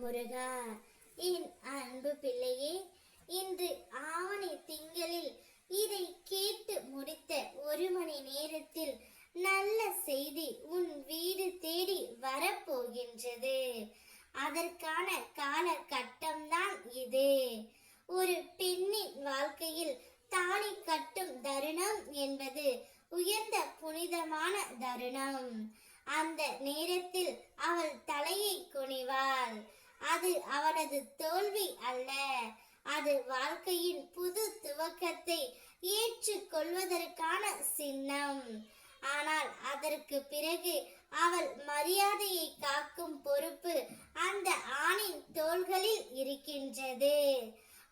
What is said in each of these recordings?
முருகா. என் அன்பு பிள்ளையே, இன்று ஆவணி திங்களில் இதை கேட்டு முடித்த 1 மணி நேரத்தில் நல்ல செய்தி உன் வீடு தேடி வரப்போகின்றது. அதற்கான காலகட்டம்தான் இது. ஒரு பெண்ணின் வாழ்க்கையில் தாலி கட்டும் தருணம் என்பது உயர்ந்த புனிதமான தருணம். அந்த நேரத்தில் அவள் தலையை குனிவாள். அது அவளது தோல்வி அல்ல, அது வாழ்க்கையின் புது துவக்கத்தை ஏற்றுக்கொள்வதற்கான சின்னம். ஆனால் அதற்கு பிறகு அவள் மரியாதையை காக்கும் பொறுப்பு அந்த ஆணின் தோள்களில் இருக்கின்றது.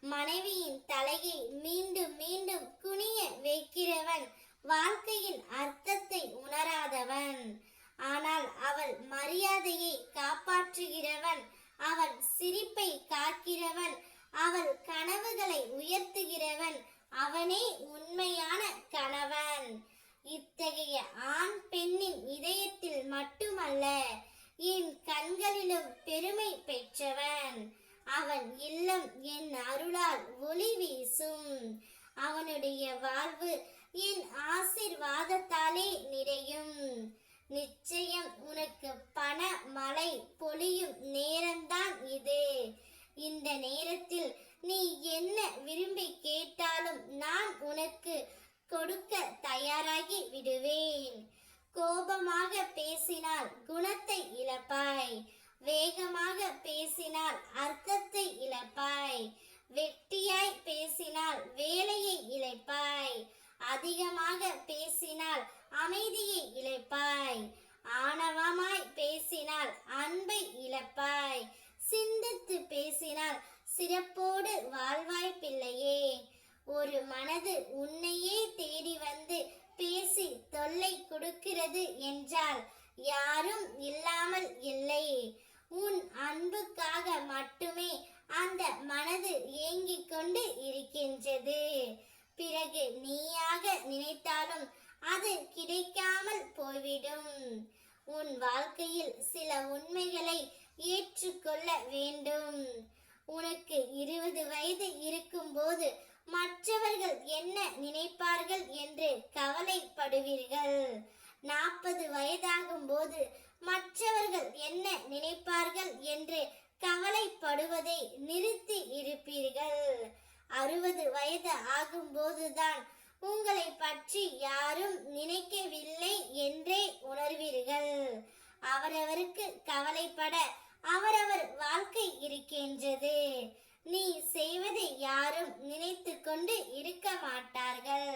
மனைவியின் தலையை மீண்டும் மீண்டும் குனிய வைக்கிறவன் வாழ்க்கையின் அர்த்தத்தை உணராதவன். ஆனால் அவள் மரியாதையை காப்பாற்றுகிறவன், அவன் சிரிப்பை காக்கிறவன், அவள் கனவுகளை உயர்த்துகிறவன், அவனே உண்மையான கணவன். இத்தகைய ஆண் பெண்ணின் இதயத்தில் மட்டுமல்ல, என் கண்களிலும் பெருமை பெற்றவன். அவன் இல்லம் என் அருளால் ஒளி வீசும். அவனுடைய வாழ்வு என் ஆசீர்வாதத்தாலே நிறையும். நிச்சயம் உனக்கு பண மழை பொழியும் நேரம்தான் இது. இந்த நேரத்தில் நீ என்ன விரும்பி கேட்டாலும் நான் உனக்கு கொடுக்க தயாராகி விடுவேன். கோபமாக பேசினால் குணத்தை இழப்பாய், வேகமாக பேசினால் அர்த்தத்தை இழப்பாய், வெட்டியாய் பேசினால் வேலையை இழப்பாய், அதிகமாக பேசினால் அமைதியை இழப்பாய், ஆணவமாய் பேசினால் அன்பை இழப்பாய், சிந்தித்து பேசினால் சிறப்போடு வாழ்வாய் பிள்ளையே. ஒரு மனது உன்னையே தேடி வந்து பேசி தொல்லை கொடுக்கிறது என்றால் யாரும் இல்லாமல் இல்லை. உன் அன்புக்காக மட்டுமே அந்த மனது ஏங்கிக் கொண்டு இருக்கின்றது. பிறகு நீயாக நினைத்தாலும் அது கிடைக்காமல் போய்விடும். உன் வாழ்க்கையில் சில உண்மைகளை ஏற்றுக்கொள்ள வேண்டும். உனக்கு 20 வயது இருக்கும்போது மற்றவர்கள் என்ன நினைப்பார்கள் என்று கவலைப்படுவீர்கள். 40 வயதாகும் போது மற்றவர்கள் என்ன நினைப்பார்கள் என்று கவலைப்படுவதை நிறுத்தி இருப்பீர்கள். 60 வயது ஆகும்போதுதான் உங்களை பற்றி யாரும் நினைக்கவில்லை என்றே உணர்வீர்கள். அவரவருக்கு கவலைப்பட அவரவர் வாழ்க்கை இருக்கின்றது. நீ செய்வதை யாரும் நினைத்து கொண்டு இருக்க மாட்டார்கள்.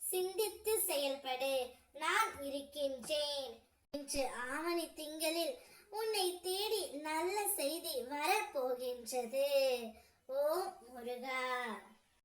சிந்தித்து செயல்படு, நான் இருக்கின்றேன். இன்று ஆவணி திங்களில் உன்னை தேடி நல்ல செய்தி வரப்போகின்றது. ஓம் முருகா.